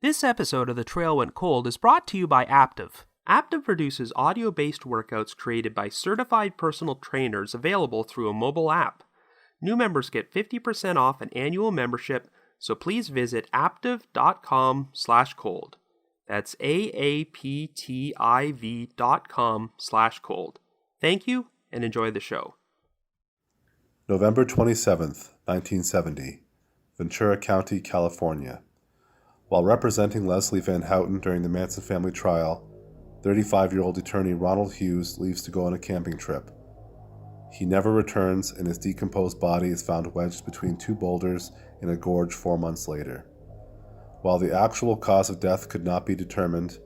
This episode of The Trail Went Cold is brought to you by Aptiv. Aptiv produces audio-based workouts created by certified personal trainers available through a mobile app. New members get 50% off an annual membership, so please visit aptiv.com/cold. That's AAPTIV.com/cold. Thank you, and enjoy the show. November 27th, 1970, Ventura County, California. While representing Leslie Van Houten during the Manson Family trial, 35-year-old attorney Ronald Hughes leaves to go on a camping trip. He never returns, and his decomposed body is found wedged between two boulders in a gorge 4 months later. While the actual cause of death could not be determined,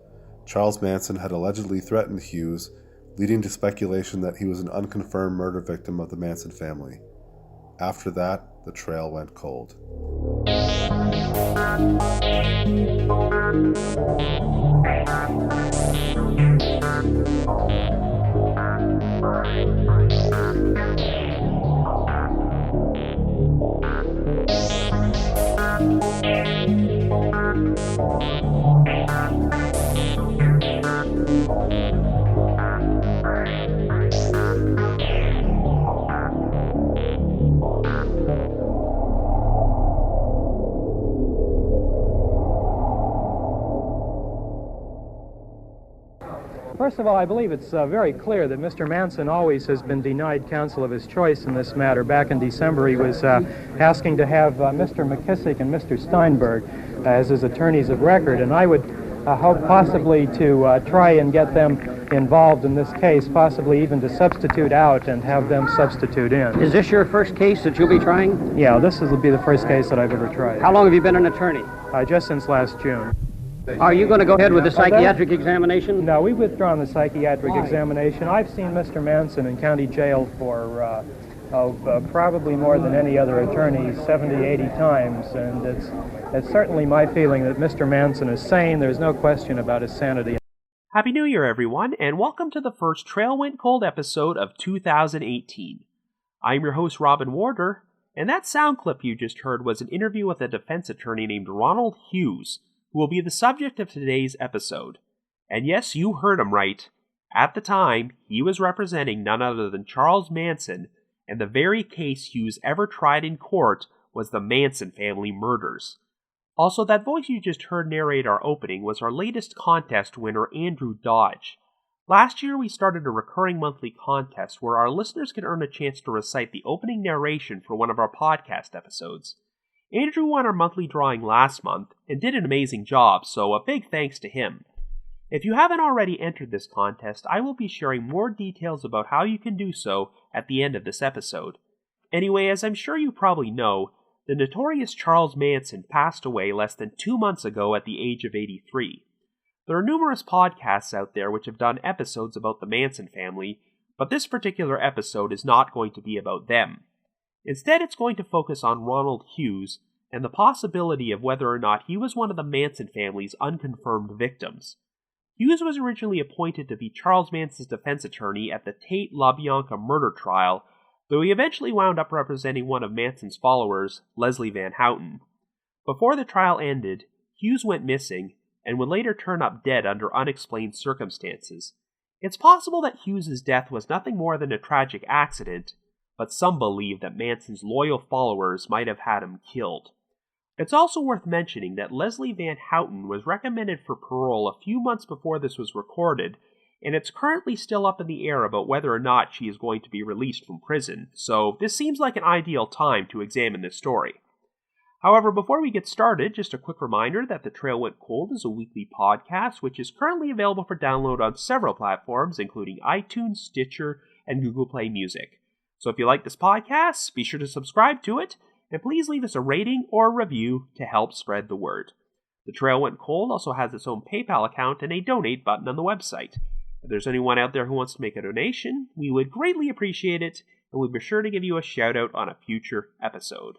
Charles Manson had allegedly threatened Hughes, leading to speculation that he was an unconfirmed murder victim of the Manson family. After that, the trail went cold. First of all, I believe it's very clear that Mr. Manson always has been denied counsel of his choice in this matter. Back in December, he was asking to have Mr. McKissick and Mr. Steinberg as his attorneys of record, and I would hope possibly to try and get them involved in this case, possibly even to substitute out and have them substitute in. Is this your first case that you'll be trying? Yeah, this will be the first case that I've ever tried. How long have you been an attorney? Just since last June. Are you going to go ahead with the psychiatric examination? No, we've withdrawn the psychiatric examination. I've seen Mr. Manson in county jail for probably more than any other attorney, 70, 80 times, and it's certainly my feeling that Mr. Manson is sane. There's no question about his sanity. Happy New Year, everyone, and welcome to the first Trail Went Cold episode of 2018. I'm your host, Robin Warder, and that sound clip you just heard was an interview with a defense attorney named Ronald Hughes, who will be the subject of today's episode. And yes, you heard him right. At the time, he was representing none other than Charles Manson, and the very case Hughes ever tried in court was the Manson family murders. Also, that voice you just heard narrate our opening was our latest contest winner, Andrew Dodge. Last year, we started a recurring monthly contest where our listeners could earn a chance to recite the opening narration for one of our podcast episodes. Andrew won our monthly drawing last month and did an amazing job, so a big thanks to him. If you haven't already entered this contest, I will be sharing more details about how you can do so at the end of this episode. Anyway, as I'm sure you probably know, the notorious Charles Manson passed away less than 2 months ago at the age of 83. There are numerous podcasts out there which have done episodes about the Manson family, but this particular episode is not going to be about them. Instead, it's going to focus on Ronald Hughes and the possibility of whether or not he was one of the Manson family's unconfirmed victims. Hughes was originally appointed to be Charles Manson's defense attorney at the Tate LaBianca murder trial, though he eventually wound up representing one of Manson's followers, Leslie Van Houten. Before the trial ended, Hughes went missing and would later turn up dead under unexplained circumstances. It's possible that Hughes's death was nothing more than a tragic accident, but some believe that Manson's loyal followers might have had him killed. It's also worth mentioning that Leslie Van Houten was recommended for parole a few months before this was recorded, and it's currently still up in the air about whether or not she is going to be released from prison, so this seems like an ideal time to examine this story. However, before we get started, just a quick reminder that The Trail Went Cold is a weekly podcast which is currently available for download on several platforms, including iTunes, Stitcher, and Google Play Music. So if you like this podcast, be sure to subscribe to it, and please leave us a rating or a review to help spread the word. The Trail Went Cold also has its own PayPal account and a donate button on the website. If there's anyone out there who wants to make a donation, we would greatly appreciate it, and we'll be sure to give you a shout out on a future episode.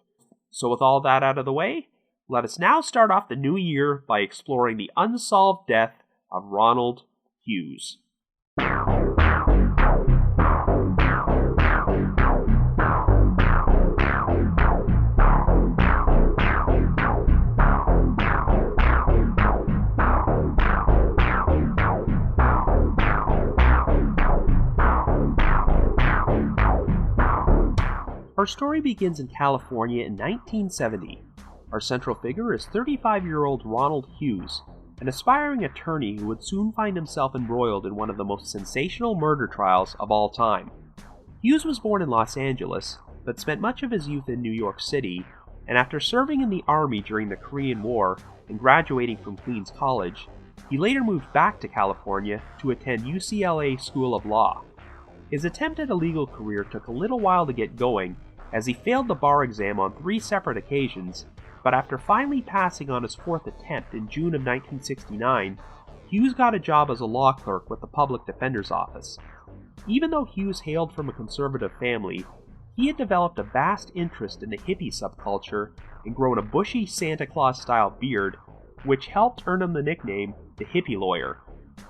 So with all that out of the way, let us now start off the new year by exploring the unsolved death of Ronald Hughes. Our story begins in California in 1970. Our central figure is 35-year-old Ronald Hughes, an aspiring attorney who would soon find himself embroiled in one of the most sensational murder trials of all time. Hughes was born in Los Angeles, but spent much of his youth in New York City, and after serving in the Army during the Korean War and graduating from Queens College, he later moved back to California to attend UCLA School of Law. His attempt at a legal career took a little while to get going, as he failed the bar exam on 3 separate occasions, but after finally passing on his 4th attempt in June of 1969, Hughes got a job as a law clerk with the Public Defender's Office. Even though Hughes hailed from a conservative family, he had developed a vast interest in the hippie subculture and grown a bushy Santa Claus-style beard, which helped earn him the nickname the Hippie Lawyer.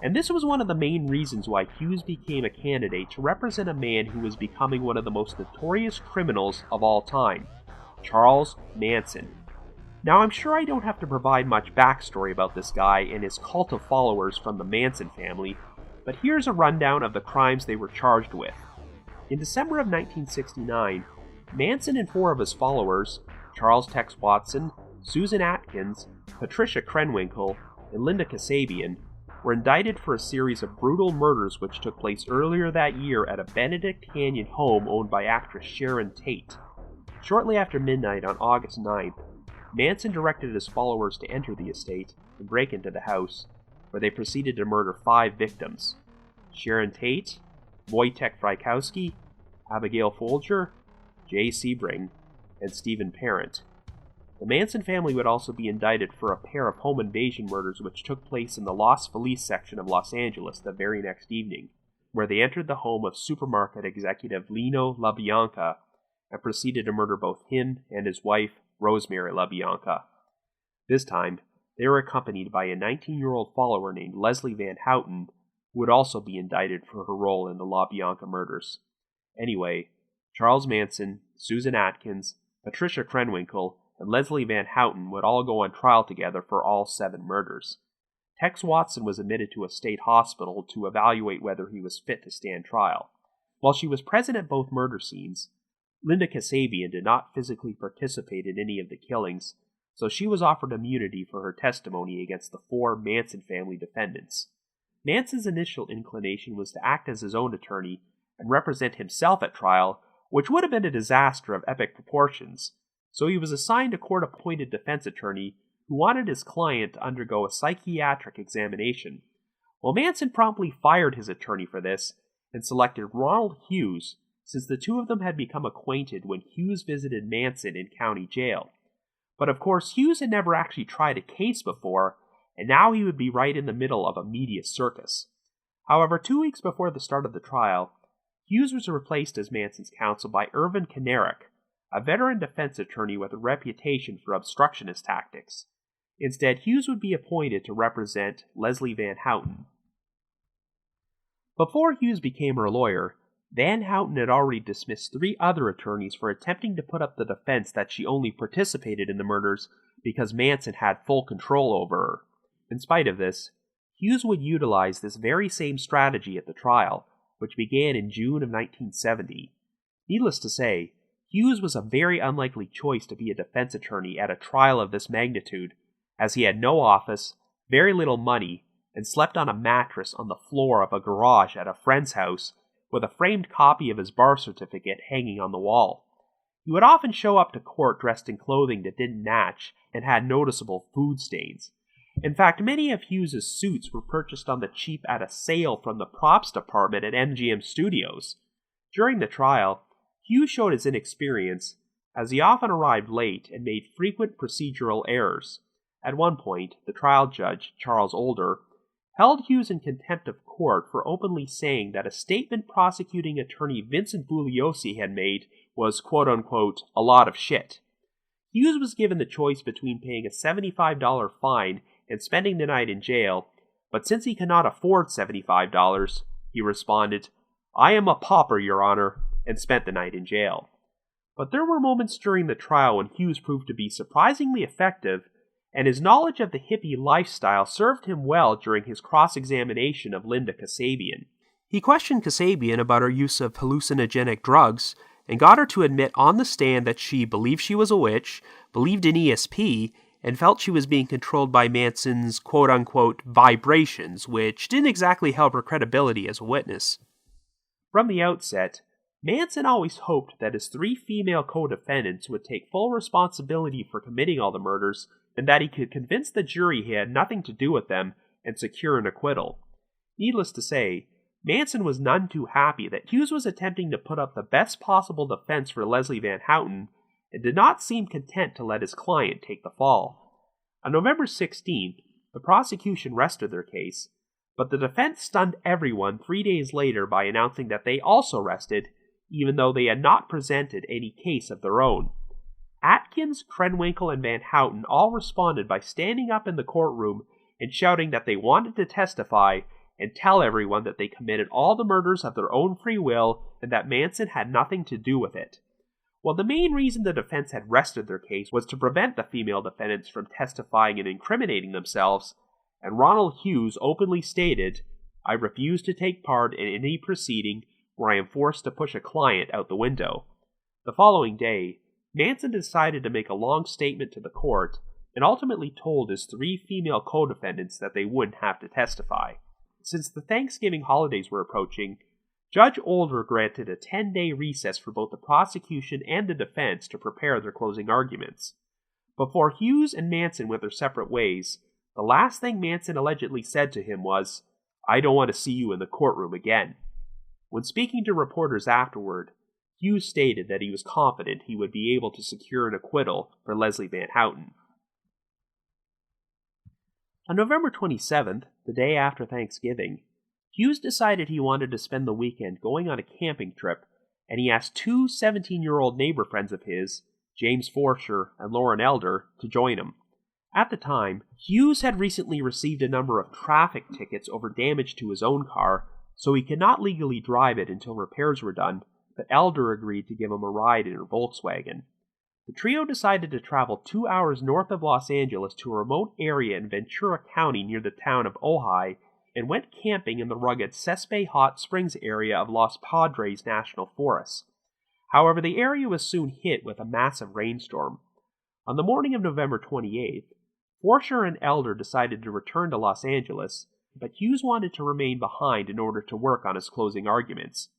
And this was one of the main reasons why Hughes became a candidate to represent a man who was becoming one of the most notorious criminals of all time, Charles Manson. Now, I'm sure I don't have to provide much backstory about this guy and his cult of followers from the Manson family, but here's a rundown of the crimes they were charged with. In December of 1969, Manson and 4 of his followers, Charles Tex Watson, Susan Atkins, Patricia Krenwinkel, and Linda Kasabian, were indicted for a series of brutal murders which took place earlier that year at a Benedict Canyon home owned by actress Sharon Tate. Shortly after midnight on August 9th, Manson directed his followers to enter the estate and break into the house, where they proceeded to murder 5 victims: Sharon Tate, Wojtek Frykowski, Abigail Folger, Jay Sebring, and Stephen Parent. The Manson family would also be indicted for a pair of home invasion murders which took place in the Los Feliz section of Los Angeles the very next evening, where they entered the home of supermarket executive Lino LaBianca and proceeded to murder both him and his wife, Rosemary LaBianca. This time, they were accompanied by a 19-year-old follower named Leslie Van Houten, who would also be indicted for her role in the LaBianca murders. Anyway, Charles Manson, Susan Atkins, Patricia Krenwinkel, and Leslie Van Houten would all go on trial together for all 7 murders. Tex Watson was admitted to a state hospital to evaluate whether he was fit to stand trial. While she was present at both murder scenes, Linda Kasabian did not physically participate in any of the killings, so she was offered immunity for her testimony against the 4 Manson family defendants. Manson's initial inclination was to act as his own attorney and represent himself at trial, which would have been a disaster of epic proportions, so he was assigned a court-appointed defense attorney who wanted his client to undergo a psychiatric examination. Well, Manson promptly fired his attorney for this and selected Ronald Hughes, since the 2 of them had become acquainted when Hughes visited Manson in county jail. But of course, Hughes had never actually tried a case before, and now he would be right in the middle of a media circus. However, 2 weeks before the start of the trial, Hughes was replaced as Manson's counsel by Irvin Kanarek, a veteran defense attorney with a reputation for obstructionist tactics. Instead, Hughes would be appointed to represent Leslie Van Houten. Before Hughes became her lawyer, Van Houten had already dismissed 3 other attorneys for attempting to put up the defense that she only participated in the murders because Manson had full control over her. In spite of this, Hughes would utilize this very same strategy at the trial, which began in June of 1970. Needless to say, Hughes was a very unlikely choice to be a defense attorney at a trial of this magnitude, as he had no office, very little money, and slept on a mattress on the floor of a garage at a friend's house, with a framed copy of his birth certificate hanging on the wall. He would often show up to court dressed in clothing that didn't match and had noticeable food stains. In fact, many of Hughes's suits were purchased on the cheap at a sale from the props department at MGM Studios. During the trial, Hughes showed his inexperience, as he often arrived late and made frequent procedural errors. At one point, the trial judge, Charles Older, held Hughes in contempt of court for openly saying that a statement prosecuting attorney Vincent Bugliosi had made was, quote-unquote, a lot of shit. Hughes was given the choice between paying a $75 fine and spending the night in jail, but since he could not afford $75, he responded, "I am a pauper, Your Honor," and spent the night in jail. But there were moments during the trial when Hughes proved to be surprisingly effective, and his knowledge of the hippie lifestyle served him well during his cross-examination of Linda Kasabian. He questioned Kasabian about her use of hallucinogenic drugs, and got her to admit on the stand that she believed she was a witch, believed in ESP, and felt she was being controlled by Manson's quote-unquote vibrations, which didn't exactly help her credibility as a witness. From the outset, Manson always hoped that his 3 female co-defendants would take full responsibility for committing all the murders, and that he could convince the jury he had nothing to do with them and secure an acquittal. Needless to say, Manson was none too happy that Hughes was attempting to put up the best possible defense for Leslie Van Houten, and did not seem content to let his client take the fall. On November 16th, the prosecution rested their case, but the defense stunned everyone 3 days later by announcing that they also rested, even though they had not presented any case of their own. Atkins, Krenwinkel, and Van Houten all responded by standing up in the courtroom and shouting that they wanted to testify and tell everyone that they committed all the murders of their own free will and that Manson had nothing to do with it. Well, the main reason the defense had rested their case was to prevent the female defendants from testifying and incriminating themselves, and Ronald Hughes openly stated, "I refuse to take part in any proceeding where I am forced to push a client out the window." The following day, Manson decided to make a long statement to the court and ultimately told his 3 female co-defendants that they wouldn't have to testify. Since the Thanksgiving holidays were approaching, Judge Older granted a 10-day recess for both the prosecution and the defense to prepare their closing arguments. Before Hughes and Manson went their separate ways, the last thing Manson allegedly said to him was, "I don't want to see you in the courtroom again." When speaking to reporters afterward, Hughes stated that he was confident he would be able to secure an acquittal for Leslie Van Houten. On November 27th, the day after Thanksgiving, Hughes decided he wanted to spend the weekend going on a camping trip, and he asked 2 17-year-old neighbor friends of his, James Forsher and Lauren Elder, to join him. At the time, Hughes had recently received a number of traffic tickets over damage to his own car, so he could not legally drive it until repairs were done, but Elder agreed to give him a ride in her Volkswagen. The trio decided to travel 2 hours north of Los Angeles to a remote area in Ventura County near the town of Ojai, and went camping in the rugged Sespe Hot Springs area of Los Padres National Forest. However, the area was soon hit with a massive rainstorm. On the morning of November 28th, Forsher and Elder decided to return to Los Angeles, but Hughes wanted to remain behind in order to work on his closing arguments.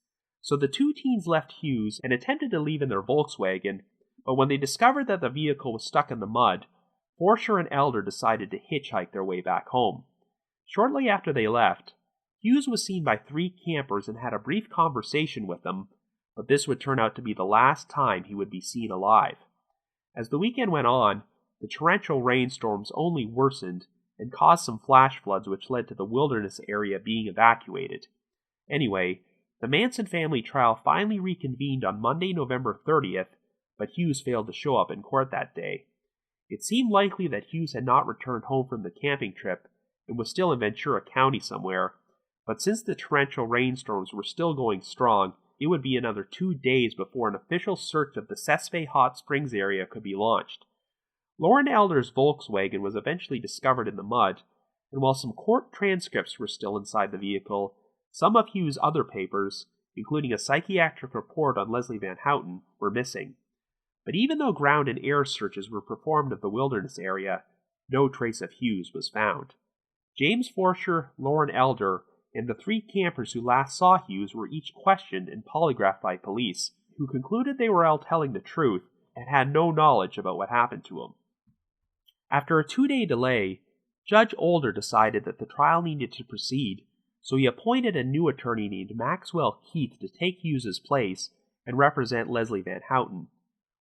So the 2 teens left Hughes and attempted to leave in their Volkswagen, but when they discovered that the vehicle was stuck in the mud, Forsher and Elder decided to hitchhike their way back home. Shortly after they left, Hughes was seen by 3 campers and had a brief conversation with them, but this would turn out to be the last time he would be seen alive. As the weekend went on, the torrential rainstorms only worsened and caused some flash floods which led to the wilderness area being evacuated. Anyway, the Manson family trial finally reconvened on Monday, November 30th, but Hughes failed to show up in court that day. It seemed likely that Hughes had not returned home from the camping trip and was still in Ventura County somewhere, but since the torrential rainstorms were still going strong, it would be another 2 days before an official search of the Sespe Hot Springs area could be launched. Lauren Elder's Volkswagen was eventually discovered in the mud, and while some court transcripts were still inside the vehicle, some of Hughes' other papers, including a psychiatric report on Leslie Van Houten, were missing. But even though ground and air searches were performed of the wilderness area, no trace of Hughes was found. James Forsher, Lauren Elder, and the 3 campers who last saw Hughes were each questioned and polygraphed by police, who concluded they were all telling the truth and had no knowledge about what happened to him. After a 2-day delay, Judge Older decided that the trial needed to proceed, so he appointed a new attorney named Maxwell Keith to take Hughes' place and represent Leslie Van Houten.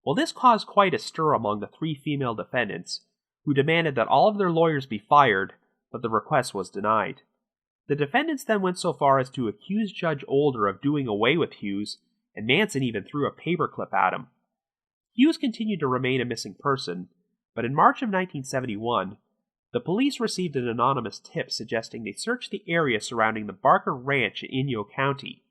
Well, this caused quite a stir among the 3 female defendants, who demanded that all of their lawyers be fired, but the request was denied. The defendants then went so far as to accuse Judge Older of doing away with Hughes, and Manson even threw a paperclip at him. Hughes continued to remain a missing person, but in March of 1971, the police received an anonymous tip suggesting they search the area surrounding the Barker Ranch in Inyo County.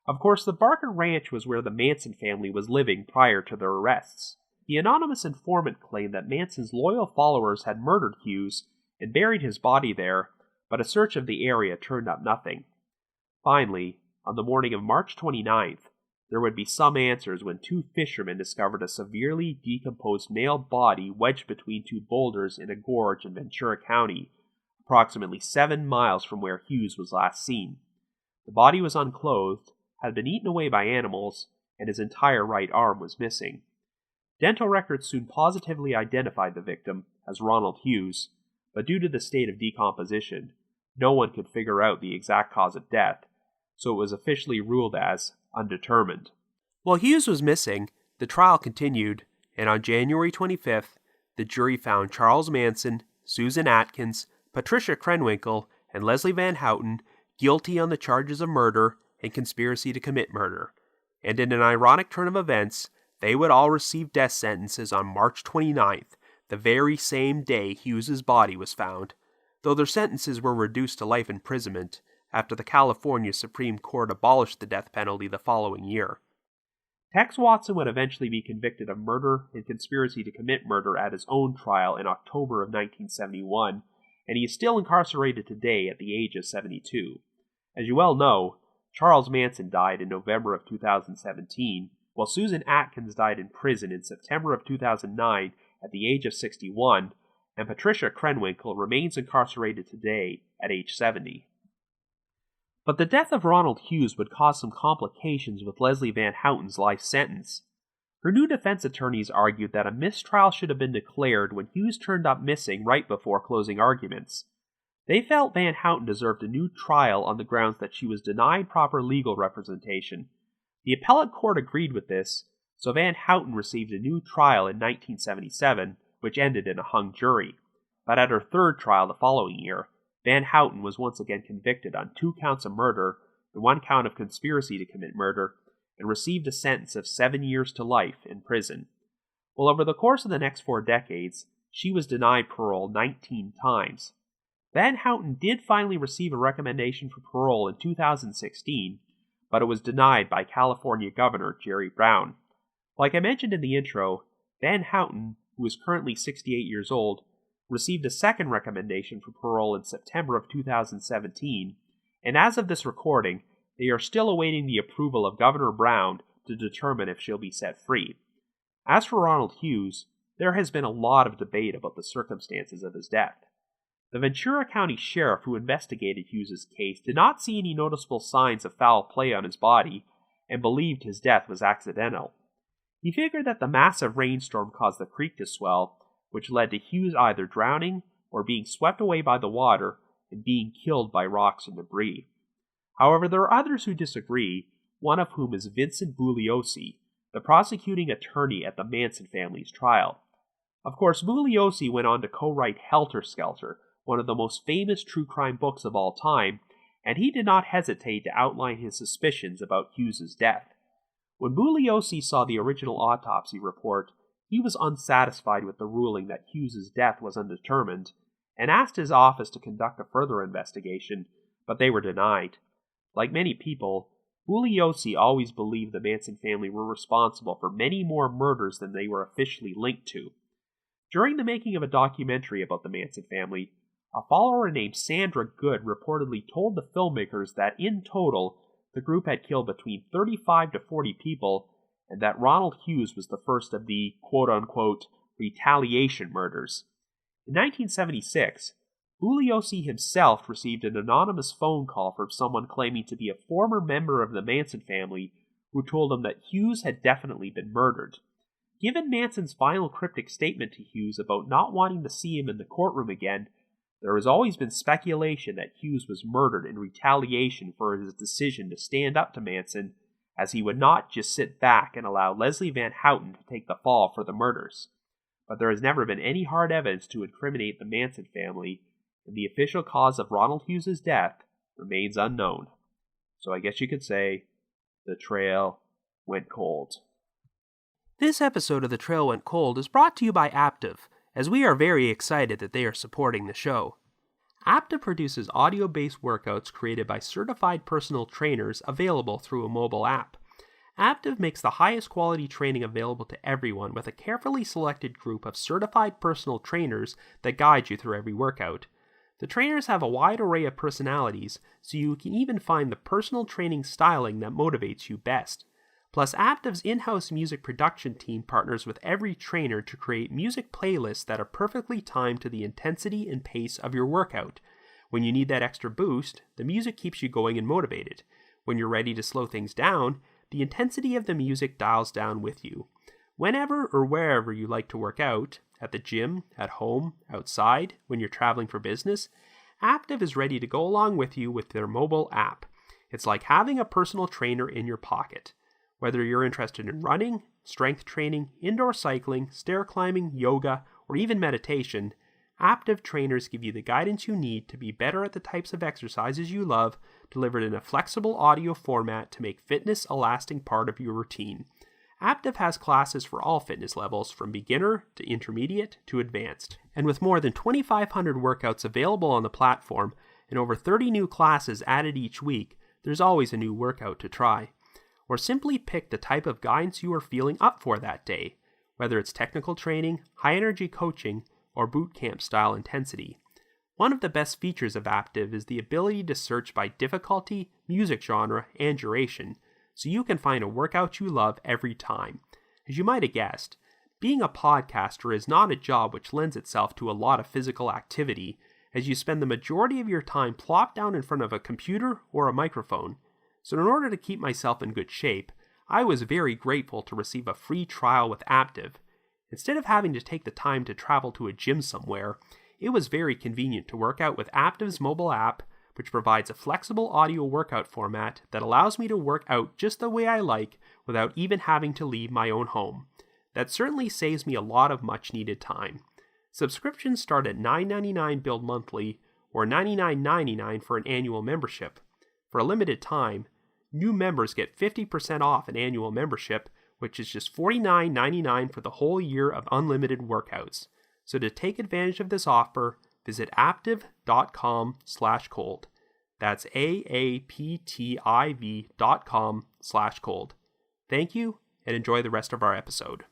Of course, the Barker Ranch was where the Manson family was living prior to their arrests. The anonymous informant claimed that Manson's loyal followers had murdered Hughes and buried his body there, but a search of the area turned up nothing. Finally, on the morning of March 29th, there would be some answers when two fishermen discovered a severely decomposed male body wedged between two boulders in a gorge in Ventura County, approximately 7 miles from where Hughes was last seen. The body was unclothed, had been eaten away by animals, and his entire right arm was missing. Dental records soon positively identified the victim as Ronald Hughes, but due to the state of decomposition, no one could figure out the exact cause of death, so it was officially ruled as undetermined. While Hughes was missing, the trial continued, and on January 25th, the jury found Charles Manson, Susan Atkins, Patricia Krenwinkel, and Leslie Van Houten guilty on the charges of murder and conspiracy to commit murder, and in an ironic turn of events, they would all receive death sentences on March 29th, the very same day Hughes's body was found, though their sentences were reduced to life imprisonment after the California Supreme Court abolished the death penalty the following year. Tex Watson would eventually be convicted of murder and conspiracy to commit murder at his own trial in October of 1971, and he is still incarcerated today at the age of 72. As you well know, Charles Manson died in November of 2017, while Susan Atkins died in prison in September of 2009 at the age of 61, and Patricia Krenwinkel remains incarcerated today at age 70. But the death of Ronald Hughes would cause some complications with Leslie Van Houten's life sentence. Her new defense attorneys argued that a mistrial should have been declared when Hughes turned up missing right before closing arguments. They felt Van Houten deserved a new trial on the grounds that she was denied proper legal representation. The appellate court agreed with this, so Van Houten received a new trial in 1977, which ended in a hung jury. But at her third trial the following year, Van Houten was once again convicted on 2 counts of murder and 1 count of conspiracy to commit murder, and received a sentence of 7 years to life in prison. Well, over the course of the next 4 decades, she was denied parole 19 times. Van Houten did finally receive a recommendation for parole in 2016, but it was denied by California Governor Jerry Brown. Like I mentioned in the intro, Van Houten, who is currently 68 years old, received a second recommendation for parole in September of 2017, and as of this recording, they are still awaiting the approval of Governor Brown to determine if she'll be set free. As for Ronald Hughes, there has been a lot of debate about the circumstances of his death. The Ventura County Sheriff who investigated Hughes's case did not see any noticeable signs of foul play on his body and believed his death was accidental. He figured that the massive rainstorm caused the creek to swell, which led to Hughes either drowning or being swept away by the water and being killed by rocks and debris. However, there are others who disagree, one of whom is Vincent Bugliosi, the prosecuting attorney at the Manson family's trial. Of course, Bugliosi went on to co-write Helter Skelter, one of the most famous true crime books of all time, and he did not hesitate to outline his suspicions about Hughes's death. When Bugliosi saw the original autopsy report, he was unsatisfied with the ruling that Hughes's death was undetermined, and asked his office to conduct a further investigation, but they were denied. Like many people, Bugliosi always believed the Manson family were responsible for many more murders than they were officially linked to. During the making of a documentary about the Manson family, a follower named Sandra Good reportedly told the filmmakers that in total, the group had killed between 35 to 40 people, and that Ronald Hughes was the first of the quote-unquote retaliation murders. In 1976, Bugliosi himself received an anonymous phone call from someone claiming to be a former member of the Manson family who told him that Hughes had definitely been murdered. Given Manson's final cryptic statement to Hughes about not wanting to see him in the courtroom again, there has always been speculation that Hughes was murdered in retaliation for his decision to stand up to Manson, as he would not just sit back and allow Leslie Van Houten to take the fall for the murders. But there has never been any hard evidence to incriminate the Manson family, and the official cause of Ronald Hughes' death remains unknown. So I guess you could say, the trail went cold. This episode of The Trail Went Cold is brought to you by Aptiv, as we are very excited that they are supporting the show. Aptiv produces audio-based workouts created by certified personal trainers available through a mobile app. Aptiv makes the highest quality training available to everyone with a carefully selected group of certified personal trainers that guide you through every workout. The trainers have a wide array of personalities, so you can even find the personal training styling that motivates you best. Plus, Aptiv's in-house music production team partners with every trainer to create music playlists that are perfectly timed to the intensity and pace of your workout. When you need that extra boost, the music keeps you going and motivated. When you're ready to slow things down, the intensity of the music dials down with you. Whenever or wherever you like to work out, at the gym, at home, outside, when you're traveling for business, Aptiv is ready to go along with you with their mobile app. It's like having a personal trainer in your pocket. Whether you're interested in running, strength training, indoor cycling, stair climbing, yoga, or even meditation, Aptiv trainers give you the guidance you need to be better at the types of exercises you love, delivered in a flexible audio format to make fitness a lasting part of your routine. Aptiv has classes for all fitness levels, from beginner to intermediate to advanced. And with more than 2,500 workouts available on the platform and over 30 new classes added each week, there's always a new workout to try. Or simply pick the type of guidance you are feeling up for that day, whether it's technical training, high-energy coaching, or boot camp style intensity. One of the best features of Aptiv is the ability to search by difficulty, music genre, and duration, so you can find a workout you love every time. As you might have guessed, being a podcaster is not a job which lends itself to a lot of physical activity, as you spend the majority of your time plopped down in front of a computer or a microphone. So in order to keep myself in good shape, I was very grateful to receive a free trial with Aptiv. Instead of having to take the time to travel to a gym somewhere, it was very convenient to work out with Aptiv's mobile app, which provides a flexible audio workout format that allows me to work out just the way I like without even having to leave my own home. That certainly saves me a lot of much-needed time. Subscriptions start at $9.99 billed monthly or $99.99 for an annual membership. For a limited time, new members get 50% off an annual membership, which is just $49.99 for the whole year of unlimited workouts. So to take advantage of this offer, visit aptiv.com/cold. That's AAPTIV.com/cold. Thank you, and enjoy the rest of our episode.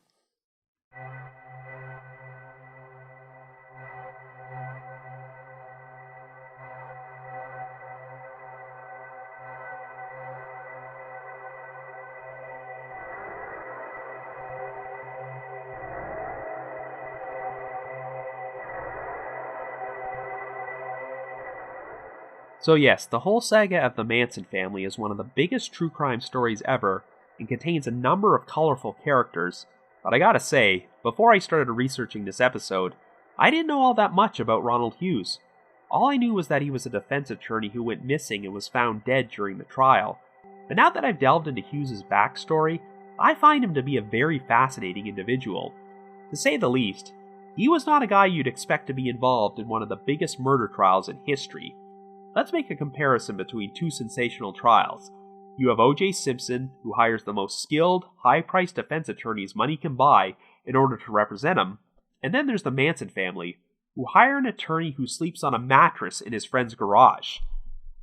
So yes, the whole saga of the Manson family is one of the biggest true crime stories ever and contains a number of colorful characters, but I gotta say, before I started researching this episode, I didn't know all that much about Ronald Hughes. All I knew was that he was a defense attorney who went missing and was found dead during the trial. But now that I've delved into Hughes' backstory, I find him to be a very fascinating individual. To say the least, he was not a guy you'd expect to be involved in one of the biggest murder trials in history. Let's make a comparison between two sensational trials. You have O.J. Simpson, who hires the most skilled, high-priced defense attorneys money can buy in order to represent him, and then there's the Manson family, who hire an attorney who sleeps on a mattress in his friend's garage.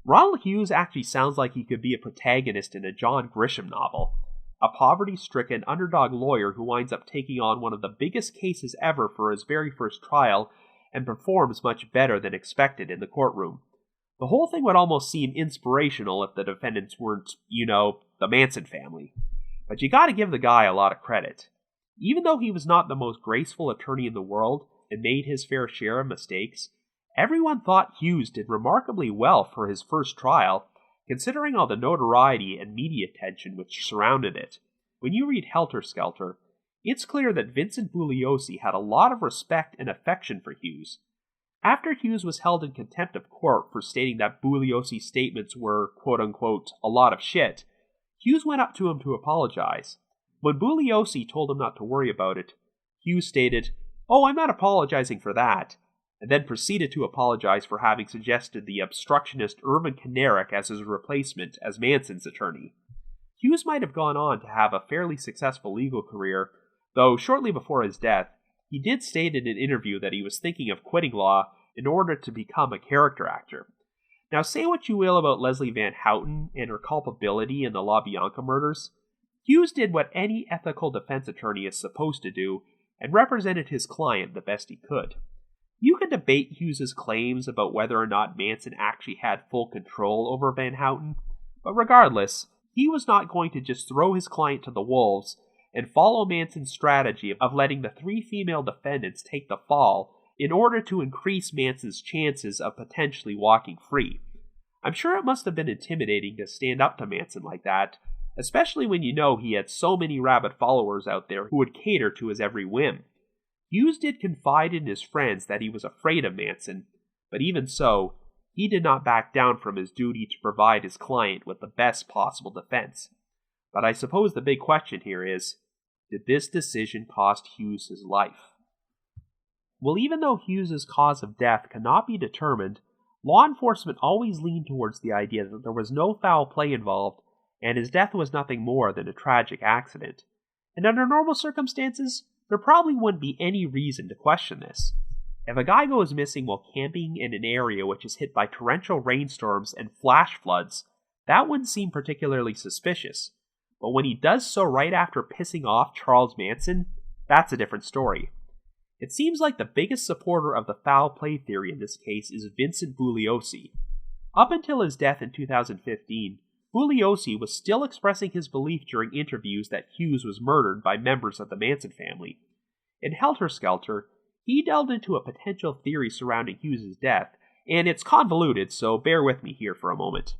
Ronald Hughes actually sounds like he could be a protagonist in a John Grisham novel, a poverty-stricken underdog lawyer who winds up taking on one of the biggest cases ever for his very first trial and performs much better than expected in the courtroom. The whole thing would almost seem inspirational if the defendants weren't, the Manson family. But you gotta give the guy a lot of credit. Even though he was not the most graceful attorney in the world and made his fair share of mistakes, everyone thought Hughes did remarkably well for his first trial, considering all the notoriety and media attention which surrounded it. When you read Helter Skelter, it's clear that Vincent Bugliosi had a lot of respect and affection for Hughes. After Hughes was held in contempt of court for stating that Bugliosi's statements were, quote-unquote, a lot of shit, Hughes went up to him to apologize. When Bugliosi told him not to worry about it, Hughes stated, "Oh, I'm not apologizing for that," and then proceeded to apologize for having suggested the obstructionist Irvin Kanarek as his replacement as Manson's attorney. Hughes might have gone on to have a fairly successful legal career, though shortly before his death, he did state in an interview that he was thinking of quitting law in order to become a character actor. Now, say what you will about Leslie Van Houten and her culpability in the LaBianca murders, Hughes did what any ethical defense attorney is supposed to do and represented his client the best he could. You can debate Hughes' claims about whether or not Manson actually had full control over Van Houten, but regardless, he was not going to just throw his client to the wolves and follow Manson's strategy of letting the 3 female defendants take the fall in order to increase Manson's chances of potentially walking free. I'm sure it must have been intimidating to stand up to Manson like that, especially when you know he had so many rabid followers out there who would cater to his every whim. Hughes did confide in his friends that he was afraid of Manson, but even so, he did not back down from his duty to provide his client with the best possible defense. But I suppose the big question here is, did this decision cost Hughes his life? Well, even though Hughes's cause of death cannot be determined, law enforcement always leaned towards the idea that there was no foul play involved and his death was nothing more than a tragic accident. And under normal circumstances, there probably wouldn't be any reason to question this. If a guy goes missing while camping in an area which is hit by torrential rainstorms and flash floods, that wouldn't seem particularly suspicious. But when he does so right after pissing off Charles Manson, that's a different story. It seems like the biggest supporter of the foul play theory in this case is Vincent Bugliosi. Up until his death in 2015, Bugliosi was still expressing his belief during interviews that Hughes was murdered by members of the Manson family. In Helter Skelter, he delved into a potential theory surrounding Hughes' death, and it's convoluted, so bear with me here for a moment.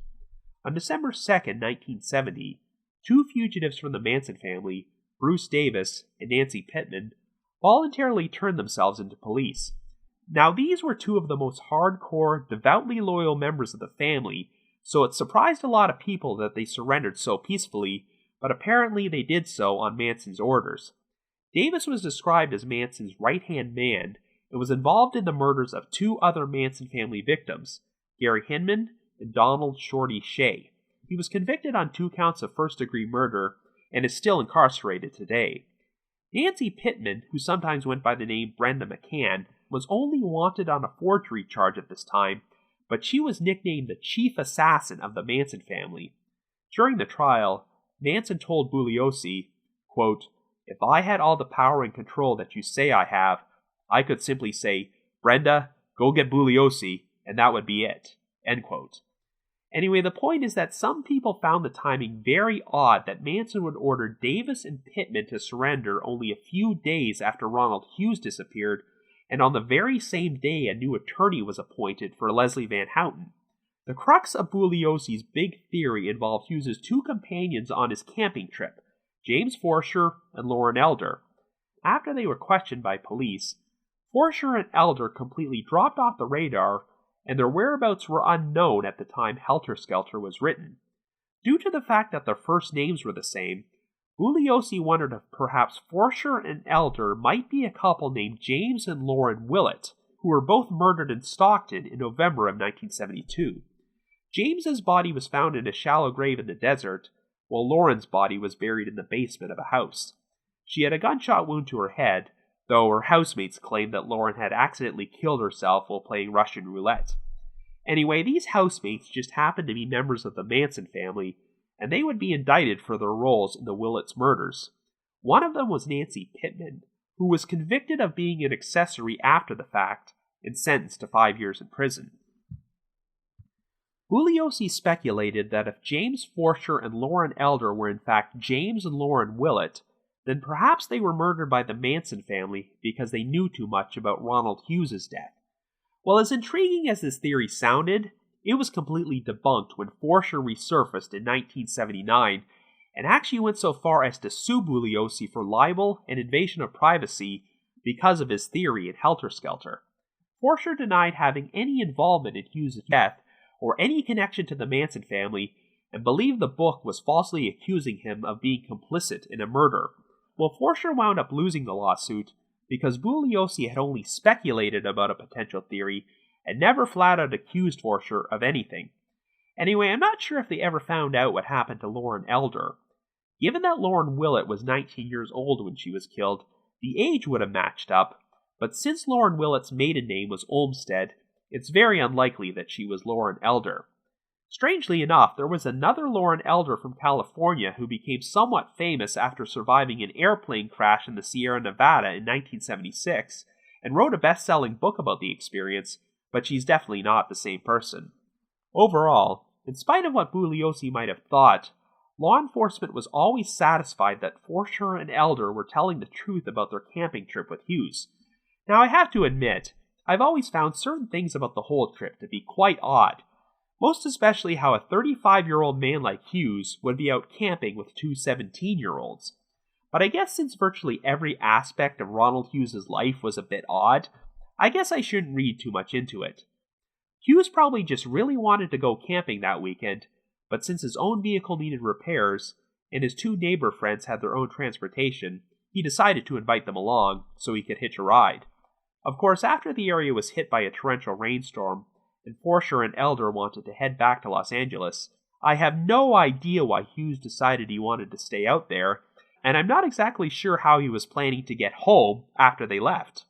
On December 2nd, 1970, 2 fugitives from the Manson family, Bruce Davis and Nancy Pittman, voluntarily turned themselves into police. Now, these were 2 of the most hardcore, devoutly loyal members of the family, so it surprised a lot of people that they surrendered so peacefully, but apparently they did so on Manson's orders. Davis was described as Manson's right-hand man and was involved in the murders of 2 other Manson family victims, Gary Hinman and Donald Shorty Shea. He was convicted on 2 counts of first-degree murder and is still incarcerated today. Nancy Pittman, who sometimes went by the name Brenda McCann, was only wanted on a forgery charge at this time, but she was nicknamed the chief assassin of the Manson family. During the trial, Manson told Bugliosi, quote, "If I had all the power and control that you say I have, I could simply say, Brenda, go get Bugliosi, and that would be it." End quote. Anyway, the point is that some people found the timing very odd that Manson would order Davis and Pittman to surrender only a few days after Ronald Hughes disappeared, and on the very same day a new attorney was appointed for Leslie Van Houten. The crux of Bugliosi's big theory involved Hughes' 2 companions on his camping trip, James Forsher and Lauren Elder. After they were questioned by police, Forsher and Elder completely dropped off the radar, and their whereabouts were unknown at the time Helter Skelter was written. Due to the fact that their first names were the same, Bugliosi wondered if perhaps Forsher and Elder might be a couple named James and Lauren Willett, who were both murdered in Stockton in November of 1972. James's body was found in a shallow grave in the desert, while Lauren's body was buried in the basement of a house. She had a gunshot wound to her head, though her housemates claimed that Lauren had accidentally killed herself while playing Russian roulette. Anyway, these housemates just happened to be members of the Manson family, and they would be indicted for their roles in the Willett's murders. One of them was Nancy Pittman, who was convicted of being an accessory after the fact and sentenced to 5 years in prison. Bugliosi speculated that if James Forsher and Lauren Elder were in fact James and Lauren Willett, then perhaps they were murdered by the Manson family because they knew too much about Ronald Hughes' death. Well, as intriguing as this theory sounded, it was completely debunked when Forsher resurfaced in 1979 and actually went so far as to sue Bugliosi for libel and invasion of privacy because of his theory in Helter Skelter. Forsher denied having any involvement in Hughes' death or any connection to the Manson family and believed the book was falsely accusing him of being complicit in a murder. Well, Forsher wound up losing the lawsuit because Bugliosi had only speculated about a potential theory and never flat out accused Forsher of anything. Anyway, I'm not sure if they ever found out what happened to Lauren Elder. Given that Lauren Willett was 19 years old when she was killed, the age would have matched up, but since Lauren Willett's maiden name was Olmsted, it's very unlikely that she was Lauren Elder. Strangely enough, there was another Lauren Elder from California who became somewhat famous after surviving an airplane crash in the Sierra Nevada in 1976 and wrote a best-selling book about the experience, but she's definitely not the same person. Overall, in spite of what Bugliosi might have thought, law enforcement was always satisfied that Forsher and Elder were telling the truth about their camping trip with Hughes. Now, I have to admit, I've always found certain things about the whole trip to be quite odd, most especially how a 35-year-old man like Hughes would be out camping with two 17-year-olds. But I guess since virtually every aspect of Ronald Hughes' life was a bit odd, I guess I shouldn't read too much into it. Hughes probably just really wanted to go camping that weekend, but since his own vehicle needed repairs, and his two neighbor friends had their own transportation, he decided to invite them along so he could hitch a ride. Of course, after the area was hit by a torrential rainstorm, and Forsher and Elder wanted to head back to Los Angeles, I have no idea why Hughes decided he wanted to stay out there, and I'm not exactly sure how he was planning to get home after they left.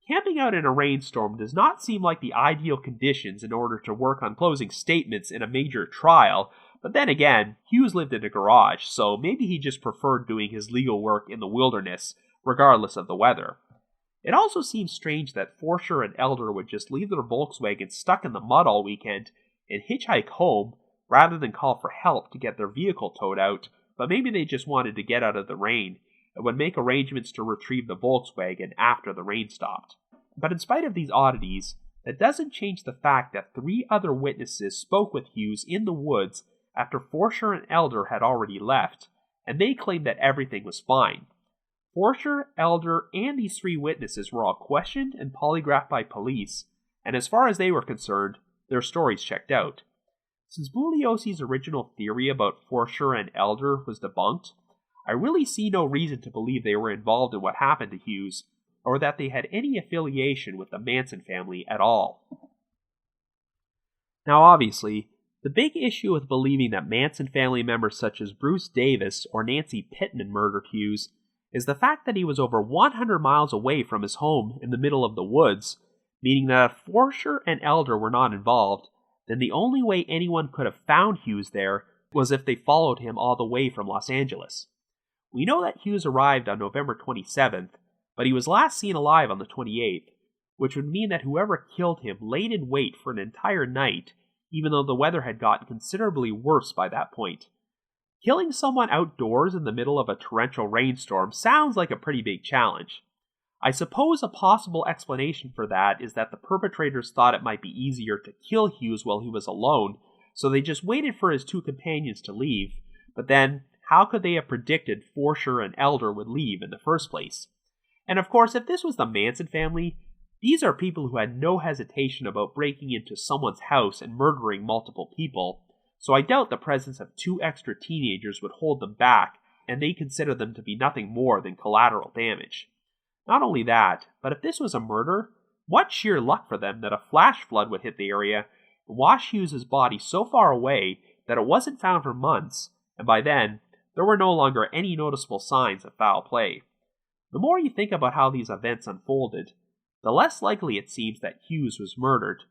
Camping out in a rainstorm does not seem like the ideal conditions in order to work on closing statements in a major trial, but then again, Hughes lived in a garage, so maybe he just preferred doing his legal work in the wilderness, regardless of the weather. It also seems strange that Forsher and Elder would just leave their Volkswagen stuck in the mud all weekend and hitchhike home rather than call for help to get their vehicle towed out, but maybe they just wanted to get out of the rain and would make arrangements to retrieve the Volkswagen after the rain stopped. But in spite of these oddities, that doesn't change the fact that 3 other witnesses spoke with Hughes in the woods after Forsher and Elder had already left, and they claimed that everything was fine. Forsher, Elder, and these 3 witnesses were all questioned and polygraphed by police, and as far as they were concerned, their stories checked out. Since Bugliosi's original theory about Forsher and Elder was debunked, I really see no reason to believe they were involved in what happened to Hughes, or that they had any affiliation with the Manson family at all. Now obviously, the big issue with believing that Manson family members such as Bruce Davis or Nancy Pittman murdered Hughes is the fact that he was over 100 miles away from his home in the middle of the woods, meaning that if Forsher and Elder were not involved, then the only way anyone could have found Hughes there was if they followed him all the way from Los Angeles. We know that Hughes arrived on November 27th, but he was last seen alive on the 28th, which would mean that whoever killed him laid in wait for an entire night, even though the weather had gotten considerably worse by that point. Killing someone outdoors in the middle of a torrential rainstorm sounds like a pretty big challenge. I suppose a possible explanation for that is that the perpetrators thought it might be easier to kill Hughes while he was alone, so they just waited for his 2 companions to leave, but then how could they have predicted Forsher and Elder would leave in the first place? And of course, if this was the Manson family, these are people who had no hesitation about breaking into someone's house and murdering multiple people, so I doubt the presence of 2 extra teenagers would hold them back, and they consider them to be nothing more than collateral damage. Not only that, but if this was a murder, what sheer luck for them that a flash flood would hit the area and wash Hughes' body so far away that it wasn't found for months, and by then, there were no longer any noticeable signs of foul play. The more you think about how these events unfolded, the less likely it seems that Hughes was murdered.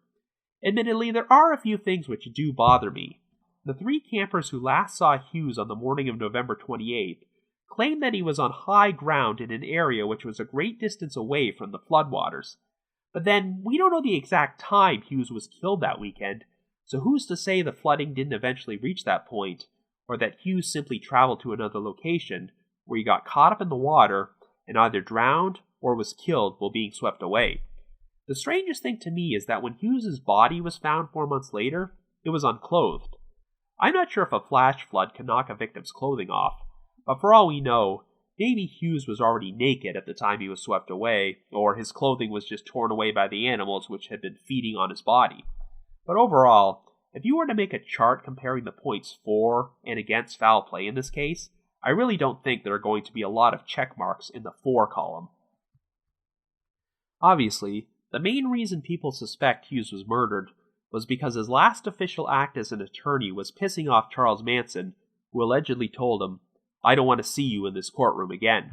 Admittedly, there are a few things which do bother me. The 3 campers who last saw Hughes on the morning of November 28th claimed that he was on high ground in an area which was a great distance away from the floodwaters. But then, we don't know the exact time Hughes was killed that weekend, so who's to say the flooding didn't eventually reach that point, or that Hughes simply traveled to another location where he got caught up in the water and either drowned or was killed while being swept away. The strangest thing to me is that when Hughes' body was found 4 months later, it was unclothed. I'm not sure if a flash flood can knock a victim's clothing off, but for all we know, maybe Hughes was already naked at the time he was swept away, or his clothing was just torn away by the animals which had been feeding on his body. But overall, if you were to make a chart comparing the points for and against foul play in this case, I really don't think there are going to be a lot of check marks in the for column. Obviously, the main reason people suspect Hughes was murdered was because his last official act as an attorney was pissing off Charles Manson, who allegedly told him, "I don't want to see you in this courtroom again."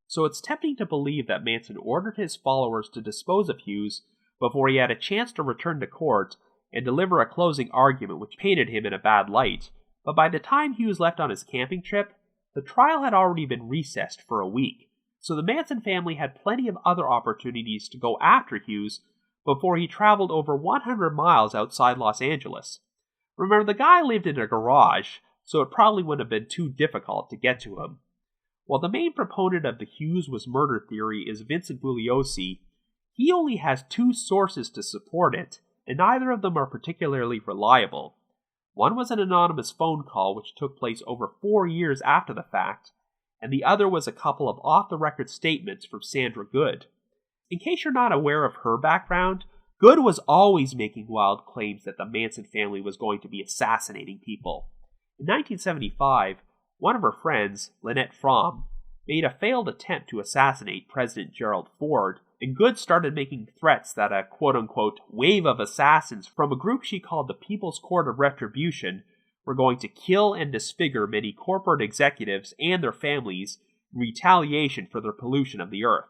So it's tempting to believe that Manson ordered his followers to dispose of Hughes before he had a chance to return to court and deliver a closing argument which painted him in a bad light. But by the time Hughes left on his camping trip, the trial had already been recessed for a week, so the Manson family had plenty of other opportunities to go after Hughes before he traveled over 100 miles outside Los Angeles. Remember, the guy lived in a garage, so it probably wouldn't have been too difficult to get to him. While the main proponent of the Hughes was murder theory is Vincent Bugliosi, he only has 2 sources to support it, and neither of them are particularly reliable. One was an anonymous phone call which took place over 4 years after the fact, and the other was a couple of off-the-record statements from Sandra Good. In case you're not aware of her background, Good was always making wild claims that the Manson family was going to be assassinating people. In 1975, one of her friends, Lynette Fromm, made a failed attempt to assassinate President Gerald Ford, and Good started making threats that a quote-unquote wave of assassins from a group she called the People's Court of Retribution were going to kill and disfigure many corporate executives and their families in retaliation for their pollution of the earth.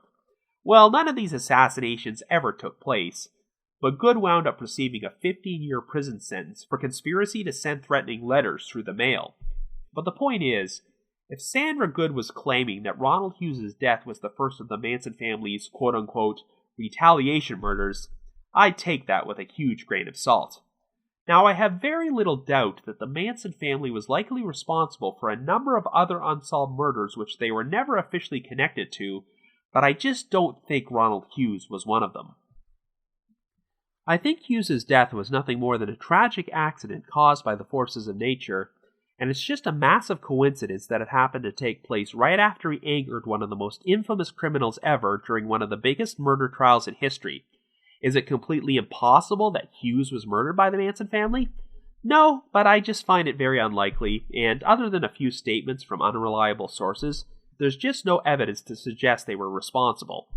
Well, none of these assassinations ever took place, but Good wound up receiving a 15-year prison sentence for conspiracy to send threatening letters through the mail. But the point is, if Sandra Good was claiming that Ronald Hughes' death was the first of the Manson family's quote-unquote retaliation murders, I'd take that with a huge grain of salt. Now, I have very little doubt that the Manson family was likely responsible for a number of other unsolved murders which they were never officially connected to, but I just don't think Ronald Hughes was one of them. I think Hughes' death was nothing more than a tragic accident caused by the forces of nature, and it's just a massive coincidence that it happened to take place right after he angered one of the most infamous criminals ever during one of the biggest murder trials in history. Is it completely impossible that Hughes was murdered by the Manson family? No, but I just find it very unlikely, and other than a few statements from unreliable sources, there's just no evidence to suggest they were responsible.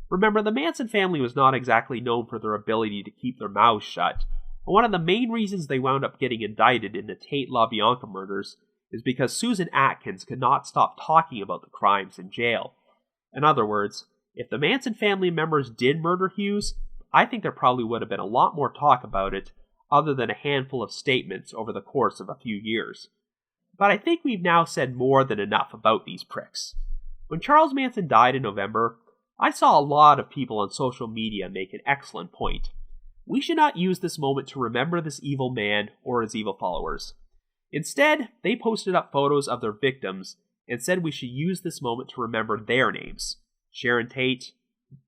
Remember, the Manson family was not exactly known for their ability to keep their mouths shut, and one of the main reasons they wound up getting indicted in the Tate LaBianca murders is because Susan Atkins could not stop talking about the crimes in jail. In other words, if the Manson family members did murder Hughes, I think there probably would have been a lot more talk about it other than a handful of statements over the course of a few years. But I think we've now said more than enough about these pricks. When Charles Manson died in November, I saw a lot of people on social media make an excellent point. We should not use this moment to remember this evil man or his evil followers. Instead, they posted up photos of their victims and said we should use this moment to remember their names. Sharon Tate,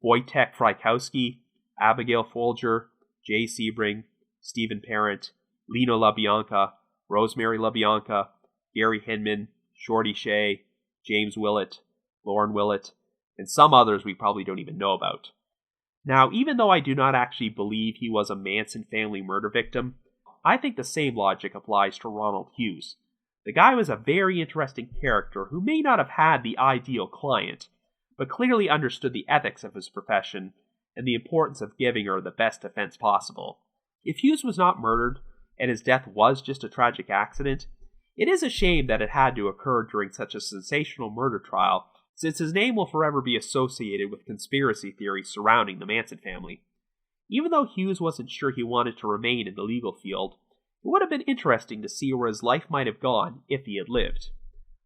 Wojtek Frykowski, Abigail Folger, Jay Sebring, Stephen Parent, Lino LaBianca, Rosemary LaBianca, Gary Hinman, Shorty Shea, James Willett, Lauren Willett, and some others we probably don't even know about. Now, even though I do not actually believe he was a Manson family murder victim, I think the same logic applies to Ronald Hughes. The guy was a very interesting character who may not have had the ideal client, but clearly understood the ethics of his profession and the importance of giving her the best defense possible. If Hughes was not murdered, and his death was just a tragic accident, it is a shame that it had to occur during such a sensational murder trial, since his name will forever be associated with conspiracy theories surrounding the Manson family. Even though Hughes wasn't sure he wanted to remain in the legal field, it would have been interesting to see where his life might have gone if he had lived.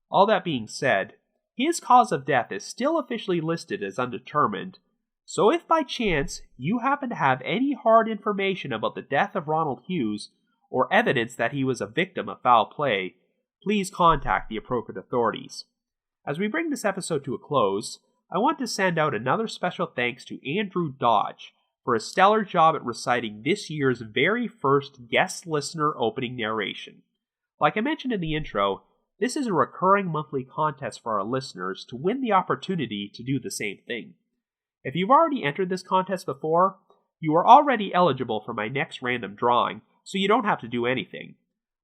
All that being said, his cause of death is still officially listed as undetermined, so if by chance you happen to have any hard information about the death of Ronald Hughes, or evidence that he was a victim of foul play, please contact the appropriate authorities. As we bring this episode to a close, I want to send out another special thanks to Andrew Dodge for his stellar job at reciting this year's very first guest listener opening narration. Like I mentioned in the intro, this is a recurring monthly contest for our listeners to win the opportunity to do the same thing. If you've already entered this contest before, you are already eligible for my next random drawing, so you don't have to do anything.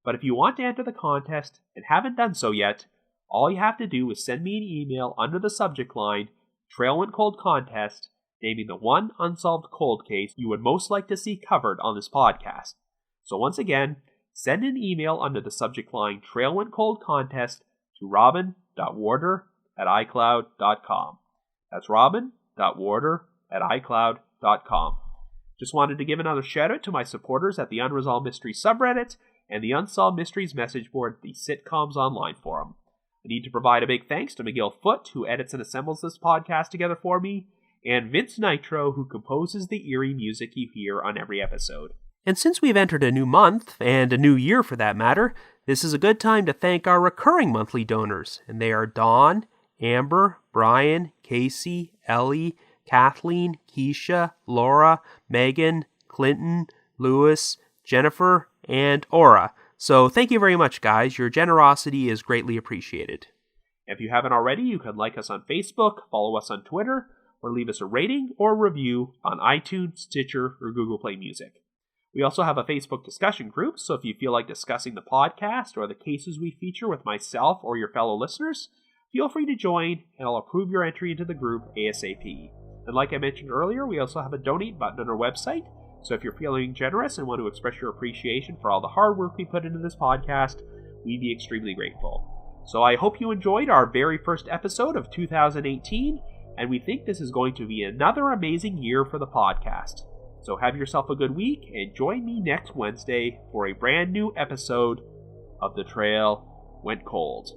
But if you want to enter the contest and haven't done so yet, all you have to do is send me an email under the subject line, Trail Went Cold Contest, naming the one unsolved cold case you would most like to see covered on this podcast. So once again, send an email under the subject line, Trail Went Cold Contest, to robin.warder@icloud.com. That's robin.warder@icloud.com. Just wanted to give another shout out to my supporters at the Unresolved Mysteries subreddit and the Unsolved Mysteries message board at the Sitcoms Online forum. I need to provide a big thanks to McGill Foote, who edits and assembles this podcast together for me, and Vince Nitro, who composes the eerie music you hear on every episode. And since we've entered a new month, and a new year for that matter, This is a good time to thank our recurring monthly donors, and they are Dawn, Amber, Brian, Casey, Ellie, Kathleen, Keisha, Laura, Megan, Clinton, Lewis, Jennifer, and Aura. So thank you very much, guys. Your generosity is greatly appreciated. If you haven't already, you can like us on Facebook, follow us on Twitter, or leave us a rating or review on iTunes, Stitcher, or Google Play Music. We also have a Facebook discussion group, so if you feel like discussing the podcast or the cases we feature with myself or your fellow listeners, feel free to join, and I'll approve your entry into the group ASAP. And like I mentioned earlier, we also have a donate button on our website, so if you're feeling generous and want to express your appreciation for all the hard work we put into this podcast, we'd be extremely grateful. So I hope you enjoyed our very first episode of 2018, and we think this is going to be another amazing year for the podcast. So have yourself a good week, and join me next Wednesday for a brand new episode of The Trail Went Cold.